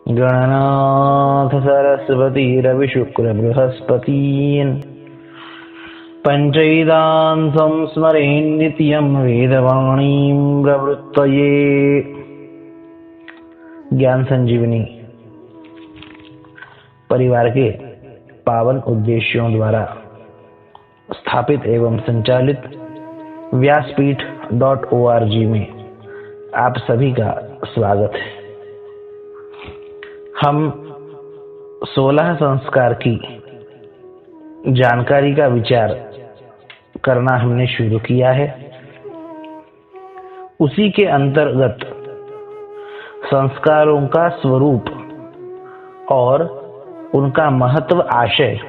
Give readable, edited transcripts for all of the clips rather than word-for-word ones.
गणनाथ सरस्वती रवि शुक्र बृहस्पतीन् पंचैतान् संस्मरेन् नित्यं वेदवाणीं प्रवृत्तये। ज्ञान संजीवनी परिवार के पावन उद्देश्यों द्वारा स्थापित एवं संचालित व्यासपीठ.org में आप सभी का स्वागत है। हम 16 संस्कार की जानकारी का विचार करना हमने शुरू किया है। उसी के अंतर्गत संस्कारों का स्वरूप और उनका महत्व आशय,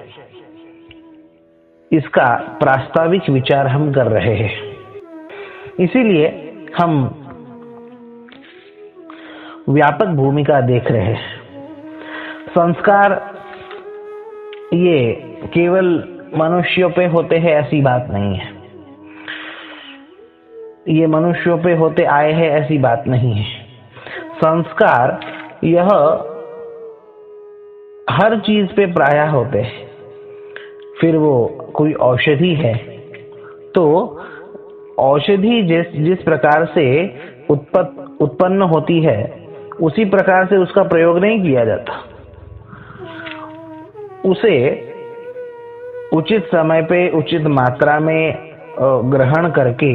इसका प्रास्ताविक विचार हम कर रहे हैं। इसीलिए हम व्यापक भूमिका देख रहे हैं। संस्कार ये केवल मनुष्यों पे होते हैं ऐसी बात नहीं है, ये मनुष्यों पे होते आए हैं ऐसी बात नहीं है। संस्कार यह हर चीज पे प्रायः होते हैं। फिर वो कोई औषधि है तो औषधि जिस प्रकार से उत्पन्न होती है उसी प्रकार से उसका प्रयोग नहीं किया जाता। उसे उचित समय पे उचित मात्रा में ग्रहण करके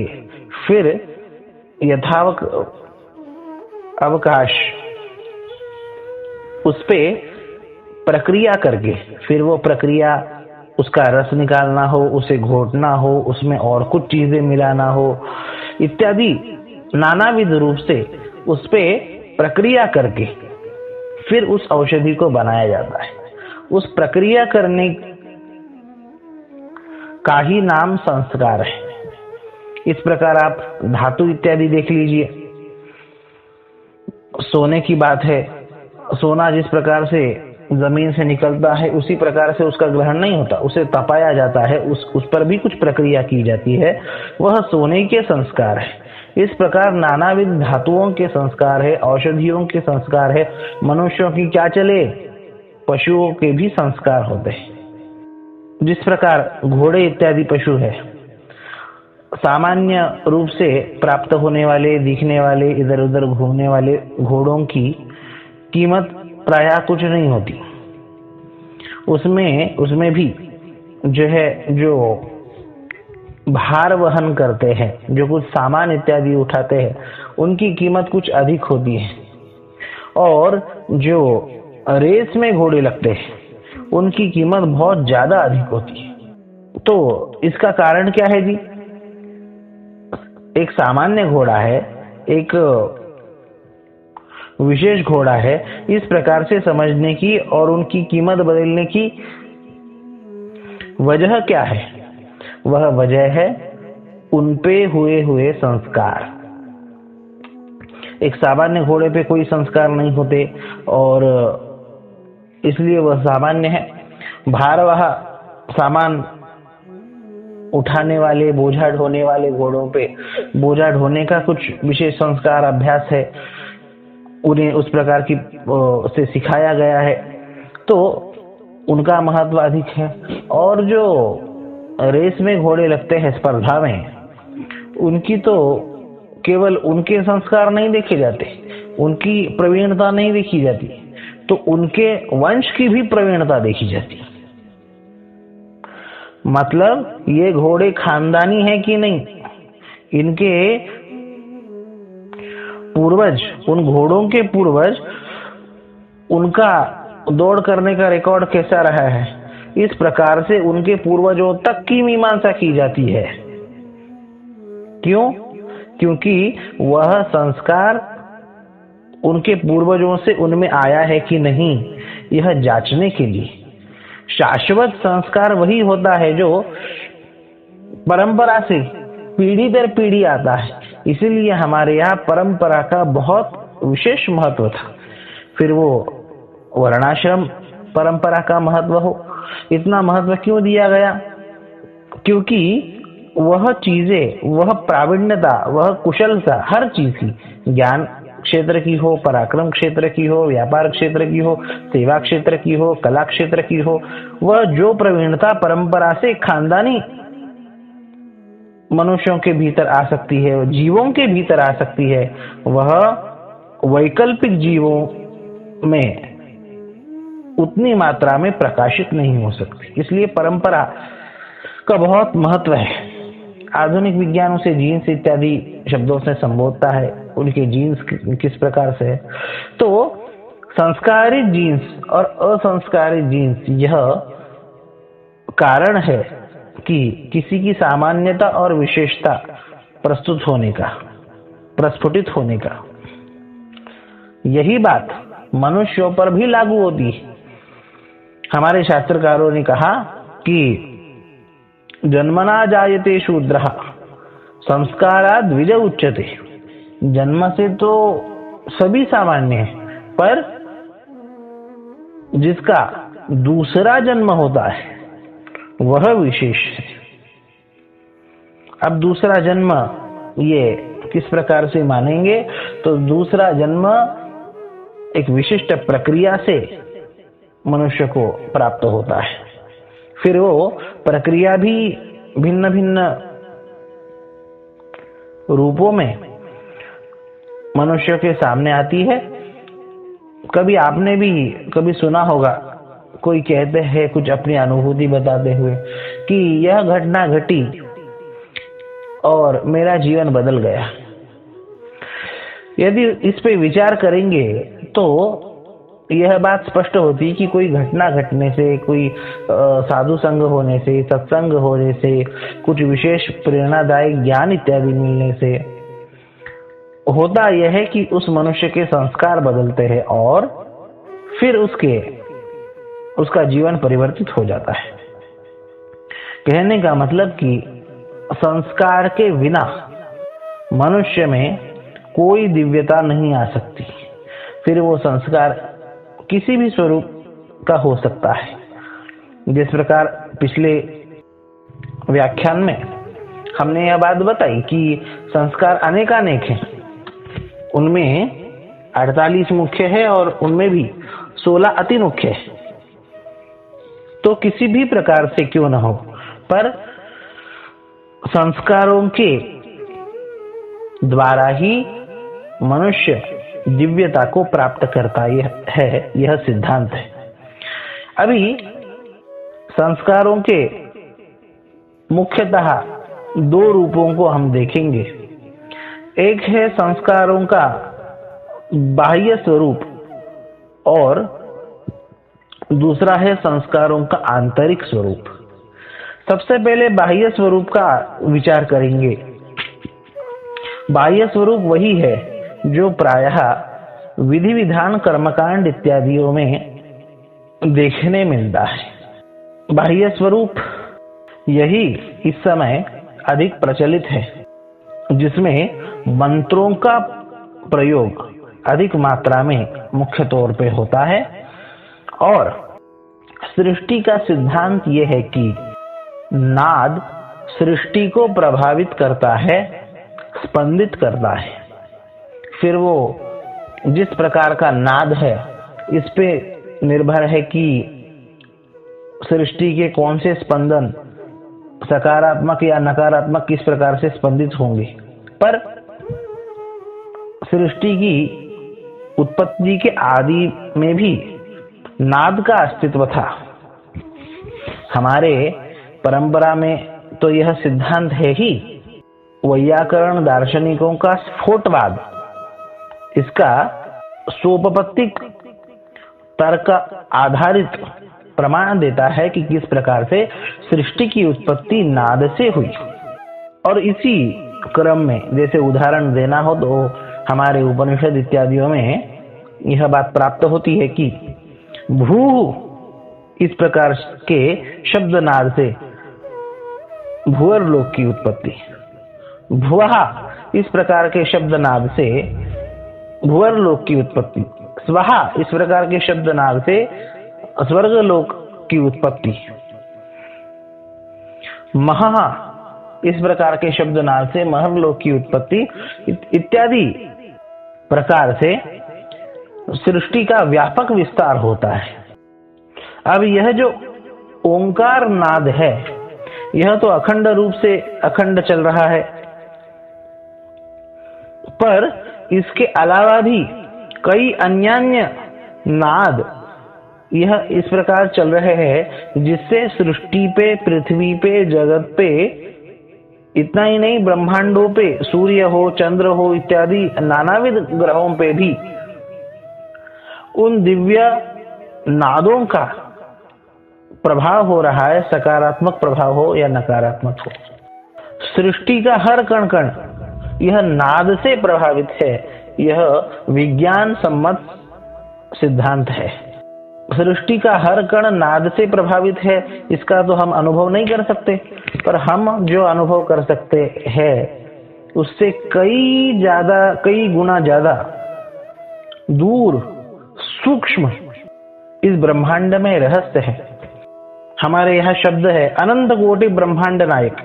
फिर अवकाश उस पे प्रक्रिया करके फिर वो प्रक्रिया, उसका रस निकालना हो, उसे घोटना हो, उसमें और कुछ चीजें मिलाना हो इत्यादि नानाविध रूप से उस पे प्रक्रिया करके फिर उस औषधि को बनाया जाता है। उस प्रक्रिया करने का ही नाम संस्कार है। इस प्रकार आप धातु इत्यादि देख लीजिए। सोने की बात है, सोना जिस प्रकार से जमीन से निकलता है उसी प्रकार से उसका ग्रहण नहीं होता, उसे तपाया जाता है, उस पर भी कुछ प्रक्रिया की जाती है, वह सोने के संस्कार है। इस प्रकार नानाविध धातुओं के संस्कार है, औषधियों के संस्कार है। मनुष्यों की क्या चले, पशुओं के भी संस्कार होते हैं। जिस प्रकार घोड़े इत्यादि पशु है, सामान्य रूप से प्राप्त होने वाले, दिखने वाले, इधर उधर घूमने वाले घोड़ों की कीमत प्रायः कुछ नहीं होती। उसमें भी जो भार वहन करते हैं, जो कुछ सामान इत्यादि उठाते हैं, उनकी कीमत कुछ अधिक होती है। और जो रेस में घोड़े लगते हैं उनकी कीमत बहुत ज्यादा अधिक होती है। तो इसका कारण क्या है जी? एक सामान्य घोड़ा है, एक विशेष घोड़ा है, इस प्रकार से समझने की और उनकी कीमत बदलने की वजह क्या है? वह वजह है उनपे हुए संस्कार। एक सामान्य घोड़े पे कोई संस्कार नहीं होते और इसलिए वह सामान्य है। भारवाह सामान उठाने वाले, बोझा ढोने वाले घोड़ों पे बोझा ढोने का कुछ विशेष संस्कार अभ्यास है, उन्हें उस प्रकार की से सिखाया गया है, तो उनका महत्व अधिक है। और जो रेस में घोड़े लगते हैं स्पर्धा में, उनकी तो केवल उनके संस्कार नहीं देखे जाते, उनकी प्रवीणता नहीं देखी जाती, तो उनके वंश की भी प्रवीणता देखी जाती। मतलब ये घोड़े खानदानी है कि नहीं, इनके पूर्वज, उन घोड़ों के पूर्वज, उनका दौड़ करने का रिकॉर्ड कैसा रहा है, इस प्रकार से उनके पूर्वजों तक की मीमांसा की जाती है। क्यों? क्योंकि वह संस्कार उनके पूर्वजों से उनमें आया है कि नहीं, यह जांचने के लिए। शाश्वत संस्कार वही होता है जो परंपरा से पीढ़ी दर पीढ़ी आता है। इसीलिए हमारे यहाँ परंपरा का बहुत विशेष महत्व था। फिर वो वर्णाश्रम परंपरा का महत्व हो, इतना महत्व क्यों दिया गया? क्योंकि वह चीजें, वह प्रावीण्यता, वह कुशलता हर चीज की, ज्ञान क्षेत्र की हो, पराक्रम क्षेत्र की हो, व्यापार क्षेत्र की हो, सेवा क्षेत्र की हो, कला क्षेत्र की हो, वह जो प्रवीणता परंपरा से खानदानी मनुष्यों के भीतर आ सकती है, जीवों के भीतर आ सकती है, वह वैकल्पिक जीवों में उतनी मात्रा में प्रकाशित नहीं हो सकती। इसलिए परंपरा का बहुत महत्व है। आधुनिक विज्ञान उसे जीन्स इत्यादि शब्दों से संबोधता है, उनके जीन्स किस प्रकार से है। तो संस्कारित जीन्स और असंस्कारित जीन्स यह कारण है कि किसी की सामान्यता और विशेषता प्रस्फुटित होने का। यही बात मनुष्यों पर भी लागू होती है। हमारे शास्त्रकारों ने कहा कि जन्मना जायते शूद्रः संस्कारात् द्विज उच्यते। जन्म से तो सभी सामान्य है, पर जिसका दूसरा जन्म होता है वह विशेष है। अब दूसरा जन्म ये किस प्रकार से मानेंगे, तो दूसरा जन्म एक विशिष्ट प्रक्रिया से मनुष्य को प्राप्त होता है। फिर वो प्रक्रिया भी भिन्न भिन्न रूपों में मनुष्य के सामने आती है। कभी आपने भी सुना होगा, कोई कहते हैं कुछ अपनी अनुभूति बताते हुए कि यह घटना घटी और मेरा जीवन बदल गया। यदि इस पे विचार करेंगे तो यह बात स्पष्ट होती कि कोई घटना घटने से, कोई साधु संग होने से, सत्संग होने से, कुछ विशेष प्रेरणादायक ज्ञान इत्यादि मिलने से होता यह है कि उस मनुष्य के संस्कार बदलते हैं और फिर उसका जीवन परिवर्तित हो जाता है। कहने का मतलब कि संस्कार के बिना मनुष्य में कोई दिव्यता नहीं आ सकती। फिर वो संस्कार किसी भी स्वरूप का हो सकता है। जिस प्रकार पिछले व्याख्यान में हमने यह बात बताई कि संस्कार अनेकानेक हैं, उनमें 48 मुख्य है और उनमें भी 16 अति मुख्य है। तो किसी भी प्रकार से क्यों न हो, पर संस्कारों के द्वारा ही मनुष्य दिव्यता को प्राप्त करता है, यह सिद्धांत है। अभी संस्कारों के मुख्यतः 2 रूपों को हम देखेंगे। एक है संस्कारों का बाह्य स्वरूप और दूसरा है संस्कारों का आंतरिक स्वरूप। सबसे पहले बाह्य स्वरूप का विचार करेंगे। बाह्य स्वरूप वही है जो प्रायः विधि विधान, कर्मकांड इत्यादियों में देखने मिलता है। बाह्य स्वरूप यही इस समय अधिक प्रचलित है, जिसमें मंत्रों का प्रयोग अधिक मात्रा में मुख्य तौर पे होता है। और सृष्टि का सिद्धांत यह है कि नाद सृष्टि को प्रभावित करता है, स्पंदित करता है। फिर वो जिस प्रकार का नाद है, इस पे निर्भर है कि सृष्टि के कौन से स्पंदन सकारात्मक या नकारात्मक किस प्रकार से स्पंदित होंगे। पर सृष्टि की उत्पत्ति के आदि में भी नाद का अस्तित्व था। हमारे परंपरा में तो यह सिद्धांत है ही। वैयाकरण दार्शनिकों का स्फोटवाद इसका सोपपत्तिक तर्क आधारित प्रमाण देता है कि किस प्रकार से सृष्टि की उत्पत्ति नाद से हुई। और इसी क्रम में जैसे उदाहरण देना हो तो हमारे उपनिषद इत्यादियों में यह बात प्राप्त होती है कि भू इस प्रकार के शब्द नाद से भुवर लोक की उत्पत्ति, भुवः इस प्रकार के शब्द नाद से भुवर लोक की उत्पत्ति, स्वहा इस प्रकार के शब्द नाद से स्वर्ग लोक की उत्पत्ति, महः इस प्रकार के शब्द नाद से महर्लोक की उत्पत्ति इत्यादि प्रकार से सृष्टि का व्यापक विस्तार होता है। अब यह जो ओंकार नाद है, यह तो अखंड रूप से अखंड चल रहा है, पर इसके अलावा भी कई अन्य नाद यह इस प्रकार चल रहे हैं जिससे सृष्टि पे, पृथ्वी पे, जगत पे, इतना ही नहीं ब्रह्मांडों पे, सूर्य हो, चंद्र हो इत्यादि नानाविध ग्रहों पे भी उन दिव्य नादों का प्रभाव हो रहा है, सकारात्मक प्रभाव हो या नकारात्मक हो। सृष्टि का हर कण कण यह नाद से प्रभावित है, यह विज्ञान सम्मत सिद्धांत है। सृष्टि का हर कण नाद से प्रभावित है, इसका तो हम अनुभव नहीं कर सकते, पर हम जो अनुभव कर सकते हैं उससे कई गुना ज्यादा दूर सूक्ष्म इस ब्रह्मांड में रहस्य है। हमारे यहाँ शब्द है अनंत कोटि ब्रह्मांड नायक।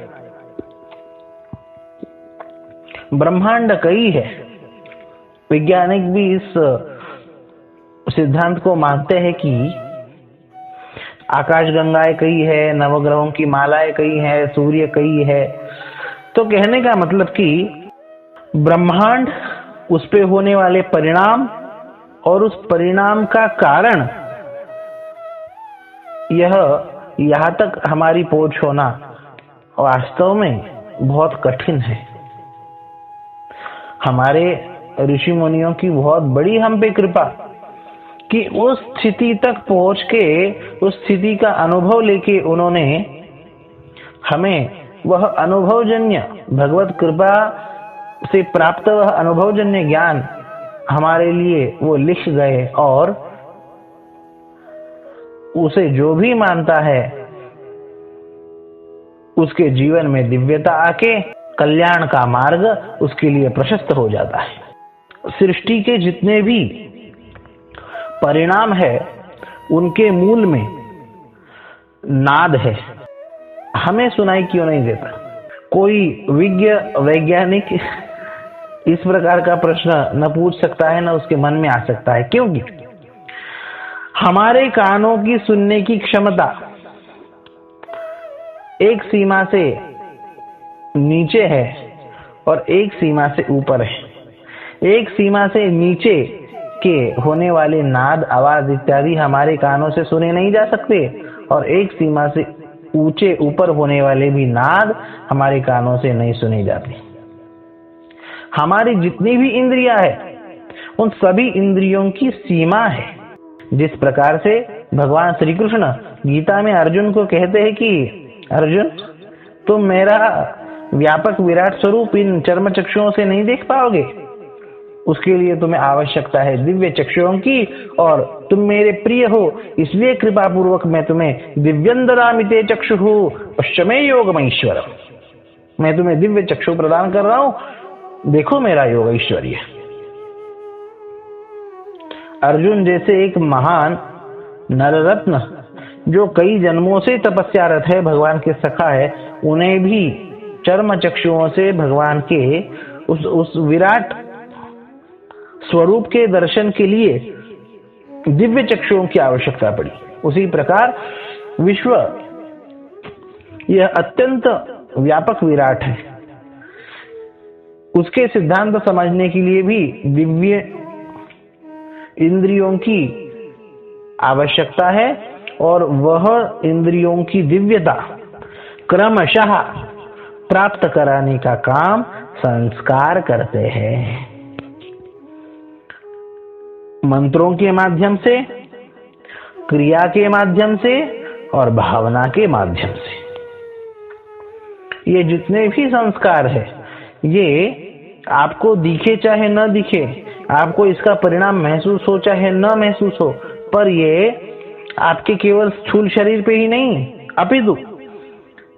ब्रह्मांड कई है। वैज्ञानिक भी इस सिद्धांत को मानते हैं कि आकाशगंगाएं कई है, नवग्रहों की मालाएं कई है, सूर्य कई है। तो कहने का मतलब कि ब्रह्मांड, उस पे होने वाले परिणाम और उस परिणाम का कारण, यह यहाँ तक हमारी पहुंच होना वास्तव में बहुत कठिन है। हमारे ऋषि मुनियों की बहुत बड़ी हम पे कृपा कि उस स्थिति तक पहुंच के, उस स्थिति का अनुभव लेके उन्होंने हमें वह अनुभवजन्य, भगवत कृपा से प्राप्त वह अनुभवजन्य ज्ञान हमारे लिए वो लिख गए, और उसे जो भी मानता है उसके जीवन में दिव्यता आके कल्याण का मार्ग उसके लिए प्रशस्त हो जाता है। सृष्टि के जितने भी परिणाम है उनके मूल में नाद है। हमें सुनाई क्यों नहीं देता? कोई वैज्ञानिक इस प्रकार का प्रश्न न पूछ सकता है, न उसके मन में आ सकता है। क्योंकि हमारे कानों की सुनने की क्षमता एक सीमा से नीचे है और एक सीमा से ऊपर है। एक सीमा से नीचे के होने वाले नाद, आवाज इत्यादि हमारे कानों से सुने नहीं जा सकते, और एक सीमा से ऊंचे ऊपर होने वाले भी नाद हमारे कानों से नहीं सुने जाते। हमारी जितनी भी इंद्रियां है उन सभी इंद्रियों की सीमा है। जिस प्रकार से भगवान श्री कृष्ण गीता में अर्जुन को कहते हैं कि अर्जुन, तुम मेरा व्यापक विराट स्वरूप इन चर्म चक्षुओं से नहीं देख पाओगे, उसके लिए तुम्हें आवश्यकता है दिव्य चक्षुओं की, और तुम मेरे प्रिय हो, इसलिए कृपा पूर्वक मैं तुम्हें दिव्यंदरामिते चक्षुः पश्चिमे योगमईश्वर, मैं तुम्हें दिव्य चक्षु प्रदान कर रहा हूं, देखो मेरा योग ऐश्वर्य। अर्जुन जैसे एक महान नररत्न जो कई जन्मों से तपस्यारत है, भगवान के सखा है, उन्हें भी चर्म चक्षुओं से भगवान के उस विराट स्वरूप के दर्शन के लिए दिव्य चक्षुओं की आवश्यकता पड़ी। उसी प्रकार विश्व यह अत्यंत व्यापक विराट है, उसके सिद्धांत समझने के लिए भी दिव्य इंद्रियों की आवश्यकता है, और वह इंद्रियों की दिव्यता क्रमशः प्राप्त कराने का काम संस्कार करते हैं। मंत्रों के माध्यम से, क्रिया के माध्यम से और भावना के माध्यम से। ये जितने भी संस्कार है, ये आपको दिखे चाहे न दिखे, आपको इसका परिणाम महसूस हो चाहे न महसूस हो, पर ये आपके केवल स्थूल शरीर पे ही नहीं, अपितु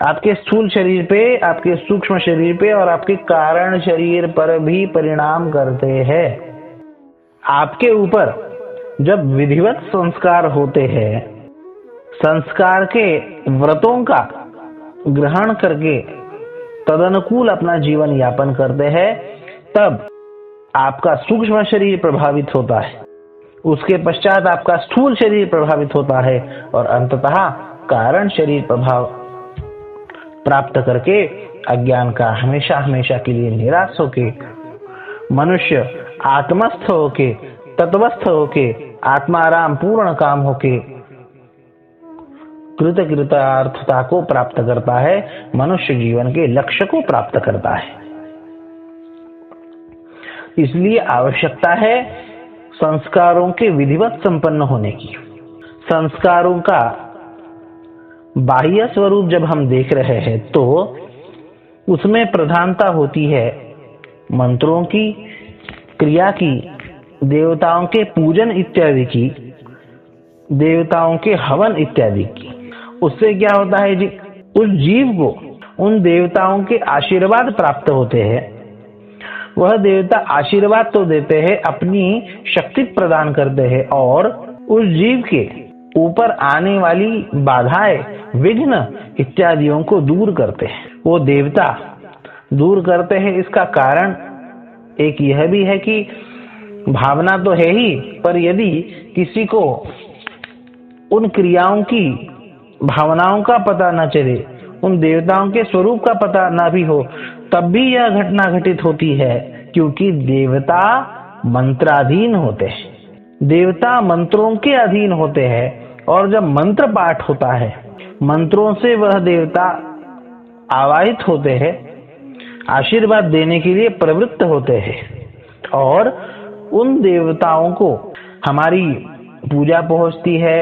आपके स्थूल शरीर पे, आपके सूक्ष्म शरीर पे और आपके कारण शरीर पर भी परिणाम करते हैं। आपके ऊपर जब विधिवत संस्कार होते हैं, संस्कार के व्रतों का ग्रहण करके तदनुकूल अपना जीवन यापन करते हैं, तब आपका सूक्ष्म शरीर प्रभावित होता है, उसके पश्चात आपका स्थूल शरीर प्रभावित होता है और अंततः कारण शरीर प्रभाव प्राप्त करके अज्ञान का हमेशा हमेशा के लिए निराश होके मनुष्य आत्मस्थ होके, तत्वस्थ होके, आत्माराम पूर्ण काम होके कृतार्थता को प्राप्त करता है, मनुष्य जीवन के लक्ष्य को प्राप्त करता है। इसलिए आवश्यकता है संस्कारों के विधिवत संपन्न होने की। संस्कारों का बाह्य स्वरूप जब हम देख रहे हैं तो उसमें प्रधानता होती है मंत्रों की, क्रिया की, देवताओं के पूजन इत्यादि की, देवताओं के हवन इत्यादि की। उससे क्या होता है जी, उस जीव को उन देवताओं के आशीर्वाद प्राप्त होते हैं। वह देवता आशीर्वाद तो देते हैं, अपनी शक्ति प्रदान करते हैं और उस जीव के ऊपर आने वाली बाधाएं, विघ्न इत्यादियों को दूर करते हैं। वो देवता दूर करते हैं। इसका कारण एक यह भी है कि भावना तो है ही, पर यदि किसी को उन क्रियाओं की, भावनाओं का पता न चले, उन देवताओं के स्वरूप का पता न भी हो, तब भी यह घटना घटित होती है, क्योंकि देवता मंत्राधीन होते हैं, देवता मंत्रों के अधीन होते हैं। और जब मंत्र पाठ होता है, मंत्रों से वह देवता आवाहित होते हैं, आशीर्वाद देने के लिए प्रवृत्त होते हैं और उन देवताओं को हमारी पूजा पहुंचती है,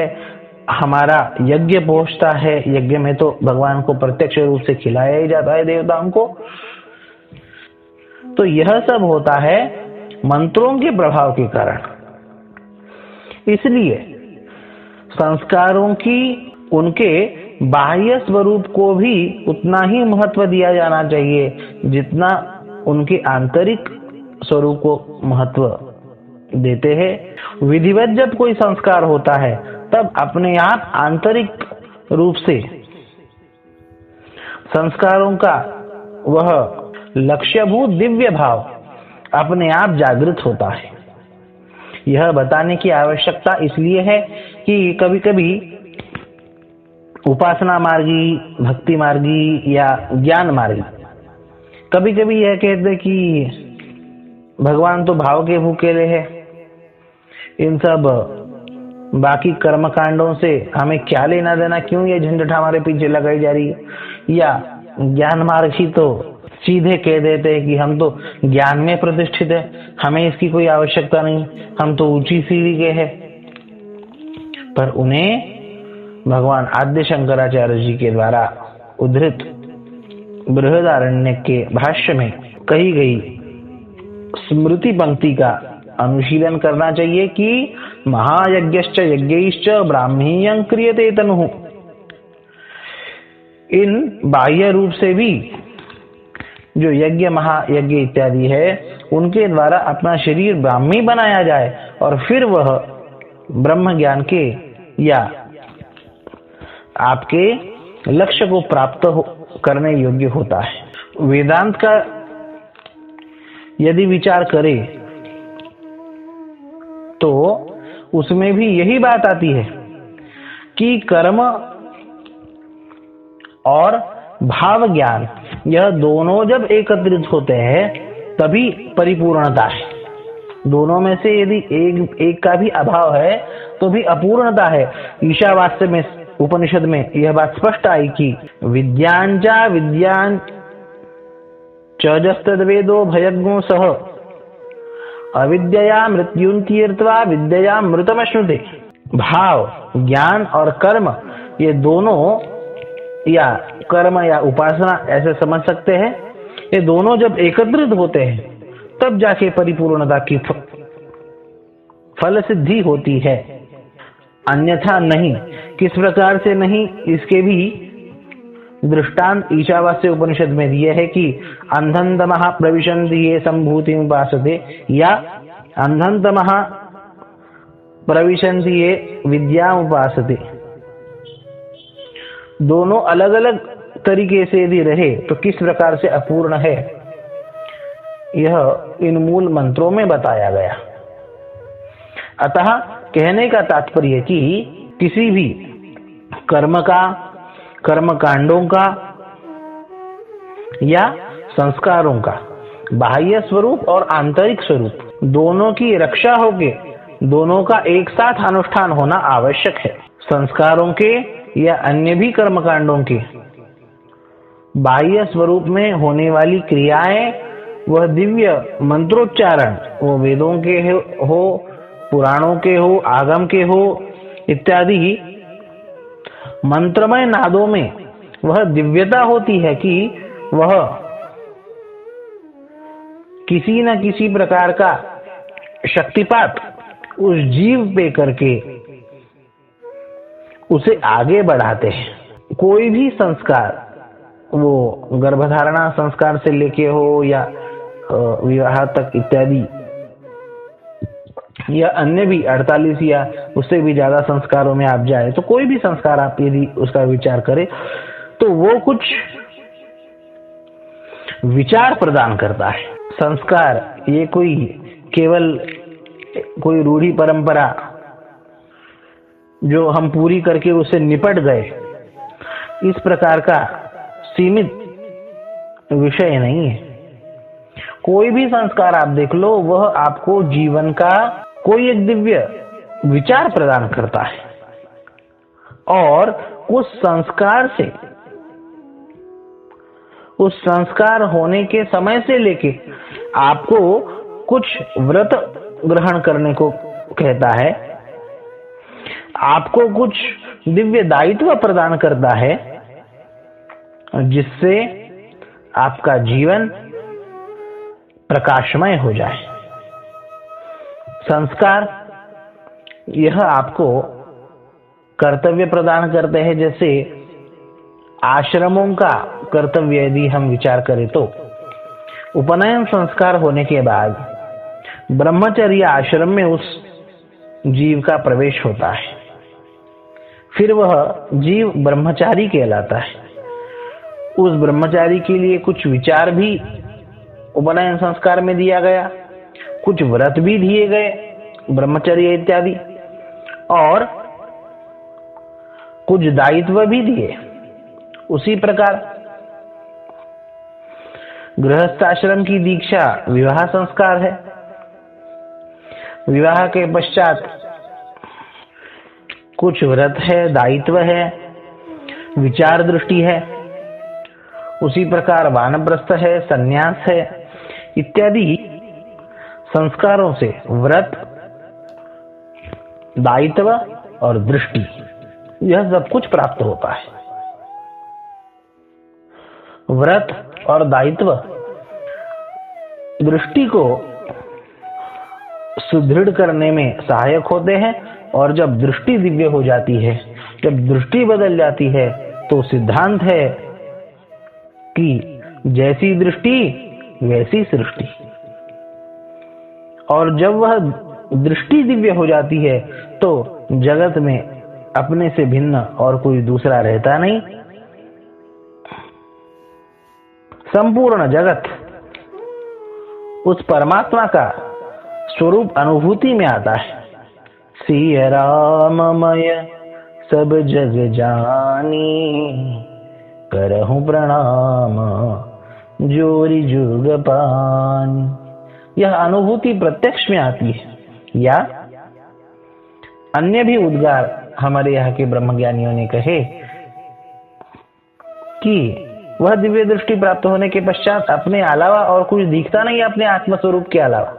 हमारा यज्ञ पहुंचता है। यज्ञ में तो भगवान को प्रत्यक्ष रूप से खिलाया ही जाता है देवताओं को। तो यह सब होता है मंत्रों के प्रभाव के कारण। इसलिए संस्कारों की, उनके बाह्य स्वरूप को भी उतना ही महत्व दिया जाना चाहिए जितना उनके आंतरिक स्वरूप को महत्व देते हैं। विधिवत जब कोई संस्कार होता है तब अपने आप आंतरिक रूप से संस्कारों का वह लक्ष्यभूत दिव्य भाव अपने आप जागृत होता है। यह बताने की आवश्यकता इसलिए है कि कभी कभी उपासना मार्गी, भक्ति मार्गी या ज्ञान मार्गी कभी कभी यह कहते कि भगवान तो भाव के भूखेले है, इन सब बाकी कर्म कांडों से हमें क्या लेना देना, क्यों ये झंझट हमारे पीछे लगाई जा रही है। या ज्ञान मार्ग ही तो सीधे कह देते हैं कि हम तो ज्ञान में प्रतिष्ठित है, हमें इसकी कोई आवश्यकता नहीं, हम तो ऊंची सीढ़ी के हैं। पर उन्हें भगवान आद्य शंकराचार्य जी के द्वारा उद्धृत बृहदारण्यक के भाष्य में कही गई स्मृति पंक्ति का अनुशीलन करना चाहिए कि महायज्ञश्च यज्ञैश्च ब्राह्मीयं क्रियते तनुः। इन बाह्य रूप से भी जो यज्ञ, महायज्ञ इत्यादि है, उनके द्वारा अपना शरीर ब्राह्मी बनाया जाए और फिर वह ब्रह्म ज्ञान के या आपके लक्ष्य को प्राप्त करने योग्य होता है। वेदांत का यदि विचार करें तो उसमें भी यही बात आती है कि कर्म और भाव ज्ञान, यह दोनों जब एकत्रित होते हैं तभी परिपूर्णता है। दोनों में से यदि एक का भी अभाव है तो भी अपूर्णता है। ईशावास्य में, उपनिषद में यह बात स्पष्ट आई कि विद्यांचा विद्यां चजस्तद्वेदो भयज्ञो सह अविद्यया मृत्युं तीर्त्वा विद्यया मृतमश्नुते। भाव, ज्ञान और कर्म, ये दोनों, या कर्म या उपासना ऐसे समझ सकते हैं, ये दोनों जब एकत्रित होते हैं तब जाके परिपूर्णता की फल सिद्धि होती है, अन्यथा नहीं। किस प्रकार से नहीं, इसके भी दृष्टांत ईशावास्य उपनिषद में दिए है कि अंधंतमः प्रविशन्ति ये संभूति उपासते, या अंधंतमः प्रविशन्ति ये विद्या उपासते। दोनों अलग अलग तरीके से यदि रहे तो किस प्रकार से अपूर्ण है। यह इन मूल मंत्रों में बताया गया। अतः कहने का तात्पर्य कि किसी भी कर्म का, कर्म कांडों का या संस्कारों का बाह्य स्वरूप और आंतरिक स्वरूप दोनों की रक्षा होके दोनों का एक साथ अनुष्ठान होना आवश्यक है। संस्कारों के या अन्य भी कर्मकांडों के बाह्य स्वरूप में होने वाली क्रियाएं, वह दिव्य मंत्रोच्चारण, वो वेदों के हो, पुराणों के हो, आगम के हो इत्यादि मंत्रमय नादों में वह दिव्यता होती है कि वह किसी न किसी प्रकार का शक्तिपात उस जीव पे करके उसे आगे बढ़ाते हैं। कोई भी संस्कार, वो गर्भधारणा संस्कार से लेके हो या विवाह तक इत्यादि, या अन्य भी 48 या उससे भी ज्यादा संस्कारों में आप जाए, तो कोई भी संस्कार आप यदि उसका विचार करें तो वो कुछ विचार प्रदान करता है। संस्कार ये कोई केवल कोई रूढ़ी परंपरा जो हम पूरी करके उससे निपट गए, इस प्रकार का सीमित विषय नहीं है। कोई भी संस्कार आप देख लो, वह आपको जीवन का कोई एक दिव्य विचार प्रदान करता है और उस संस्कार होने के समय से लेके आपको कुछ व्रत ग्रहण करने को कहता है, आपको कुछ दिव्य दायित्व प्रदान करता है, जिससे आपका जीवन प्रकाशमय हो जाए। संस्कार यह आपको कर्तव्य प्रदान करते हैं। जैसे आश्रमों का कर्तव्य यदि हम विचार करें तो उपनयन संस्कार होने के बाद ब्रह्मचर्य आश्रम में उस जीव का प्रवेश होता है, फिर वह जीव ब्रह्मचारी कहलाता है। उस ब्रह्मचारी के लिए कुछ विचार भी उपनयन संस्कार में दिया गया, कुछ व्रत भी दिए गए ब्रह्मचर्य इत्यादि, और कुछ दायित्व भी दिए। उसी प्रकार गृहस्थाश्रम की दीक्षा विवाह संस्कार है। विवाह के पश्चात कुछ व्रत है, दायित्व है, विचार दृष्टि है। उसी प्रकार वानप्रस्थ है, संन्यास है इत्यादि संस्कारों से व्रत, दायित्व और दृष्टि, यह सब कुछ प्राप्त होता है। व्रत और दायित्व दृष्टि को सुदृढ़ करने में सहायक होते हैं, और जब दृष्टि दिव्य हो जाती है, जब दृष्टि बदल जाती है, तो सिद्धांत है कि जैसी दृष्टि वैसी सृष्टि। और जब वह दृष्टि दिव्य हो जाती है तो जगत में अपने से भिन्न और कोई दूसरा रहता नहीं। संपूर्ण जगत उस परमात्मा का स्वरूप अनुभूति में आता है। सिया राममय सब जग जानी, करहूं प्रणाम जोरी जुग पानी। यह अनुभूति प्रत्यक्ष में आती है। या अन्य भी उद्गार हमारे यहाँ के ब्रह्मज्ञानियों ने कहे कि वह दिव्य दृष्टि प्राप्त होने के पश्चात अपने अलावा और कुछ दिखता नहीं, अपने आत्मस्वरूप के अलावा।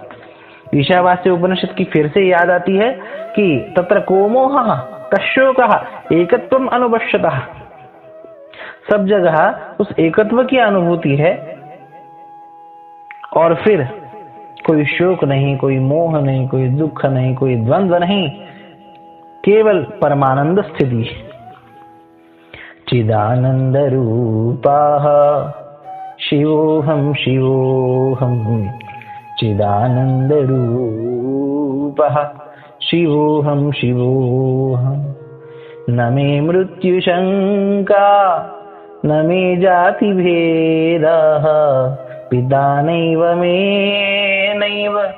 ईशावास्य उपनिषद की फिर से याद आती है कि तत्र को मोहः कशोकः एकत्वम अनुपश्यतः। सब जगह उस एकत्व की अनुभूति है, और फिर कोई शोक नहीं, कोई मोह नहीं, कोई दुख नहीं, कोई द्वंद्व नहीं, केवल परमानंद स्थिति। चिदानंद रूपाः शिवोऽहं शिवोऽहं, चिदानंद रूपः शिवोऽहं शिवोऽहं। न मे मृत्युशंका न मे जाति भेदः, पिता नैव मे नैव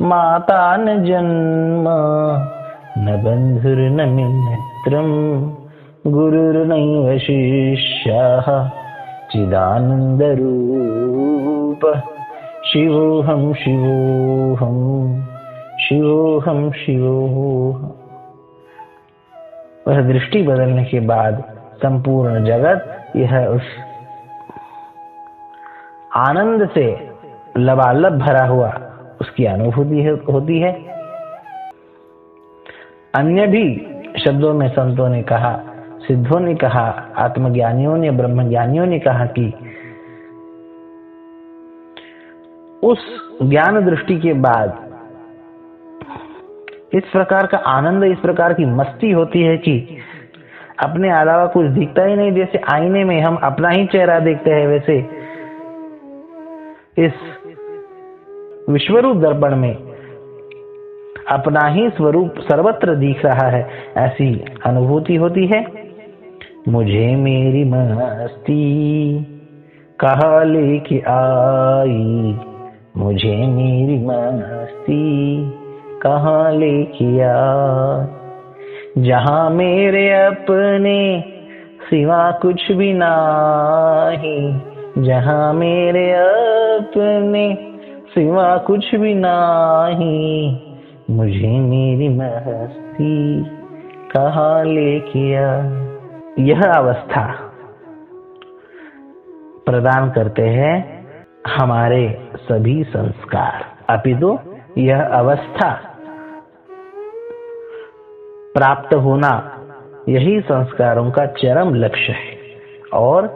माता न जन्म न बन्धुर्न मित्रं गुरुर्नैव शिष्यः चिदानन्दरूप शिवोऽहं शिवोऽहं शिवोऽहं शिवोऽहम्। वह दृष्टि बदलने के बाद संपूर्ण जगत यह उस आनंद से लबालब भरा हुआ उसकी अनुभूति होती है। अन्य भी शब्दों में संतों ने कहा, सिद्धों ने कहा, आत्मज्ञानियों ने, ब्रह्मज्ञानियों ने कहा कि उस ज्ञान दृष्टि के बाद इस प्रकार का आनंद, इस प्रकार की मस्ती होती है कि अपने अलावा कुछ दिखता ही नहीं। जैसे आईने में हम अपना ही चेहरा देखते हैं, वैसे इस विश्वरूप दर्पण में अपना ही स्वरूप सर्वत्र दिख रहा है, ऐसी अनुभूति होती है। मुझे मेरी मस्ती कहाँ लेके आई, मुझे मेरी मस्ती कहाँ लेके आई, जहाँ मेरे अपने सिवा कुछ भी नहीं, जहाँ मेरे अपने सिवा कुछ भी नहीं, मुझे मेरी मस्ती कहाँ लेके आई। यह अवस्था प्रदान करते हैं हमारे सभी संस्कार, अपितु यह अवस्था प्राप्त होना यही संस्कारों का चरम लक्ष्य है। और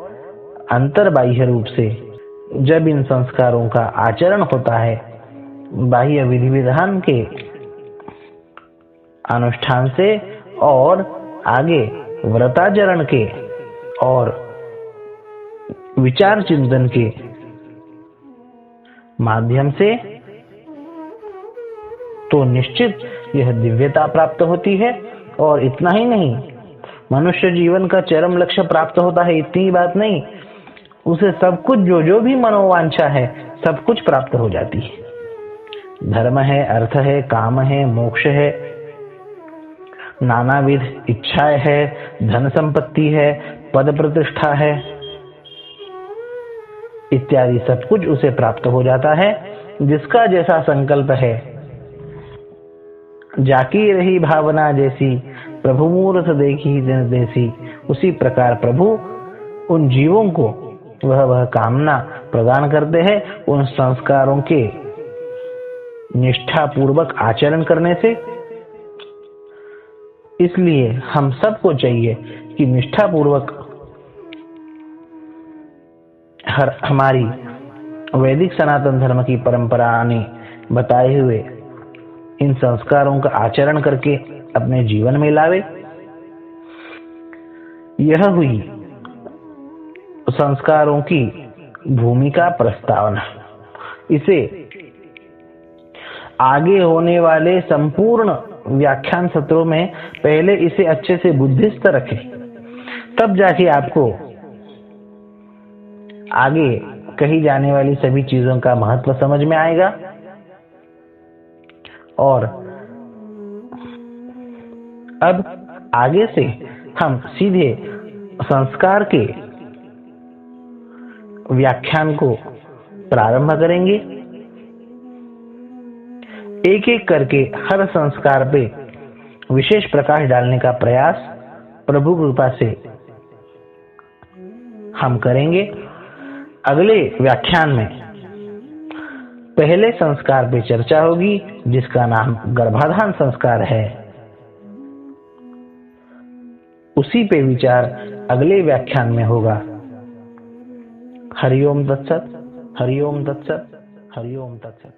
अंतर्बाह्य रूप से जब इन संस्कारों का आचरण होता है, बाह्य विधि विधान के अनुष्ठान से और आगे व्रताचरण के और विचार चिंतन के माध्यम से, तो निश्चित यह दिव्यता प्राप्त होती है। और इतना ही नहीं, मनुष्य जीवन का चरम लक्ष्य प्राप्त होता है, इतनी बात नहीं, उसे सब कुछ जो भी मनोवांछा है सब कुछ प्राप्त हो जाती है। धर्म है, अर्थ है, काम है, मोक्ष है, नानाविध इच्छाएं है, धन संपत्ति है, पद प्रतिष्ठा है, इत्यादि सब कुछ उसे प्राप्त हो जाता है। जिसका जैसा संकल्प है, जाकी रही भावना जैसी, प्रभु मूर्त देखी दिन देसी, उसी प्रकार प्रभु उन जीवों को वह कामना प्रदान करते हैं उन संस्कारों के निष्ठा पूर्वक आचरण करने से। इसलिए हम सबको चाहिए कि निष्ठा पूर्वक हमारी वैदिक सनातन धर्म की परंपरा ने बताए हुए इन संस्कारों का आचरण करके अपने जीवन में लावे। यह हुई संस्कारों की भूमिका प्रस्तावना। इसे आगे होने वाले संपूर्ण व्याख्यान सत्रों में पहले इसे अच्छे से बुद्धिस्थ रखें, तब जाके आपको आगे कही जाने वाली सभी चीजों का महत्व समझ में आएगा। और अब आगे से हम सीधे संस्कार के व्याख्यान को प्रारंभ करेंगे। एक एक करके हर संस्कार पे विशेष प्रकाश डालने का प्रयास प्रभु कृपा से हम करेंगे। अगले व्याख्यान में पहले संस्कार पे चर्चा होगी, जिसका नाम गर्भाधान संस्कार है। उसी पे विचार अगले व्याख्यान में होगा। हरिओम तत्सत, हरिओम तत्सत, हरिओम तत्सत।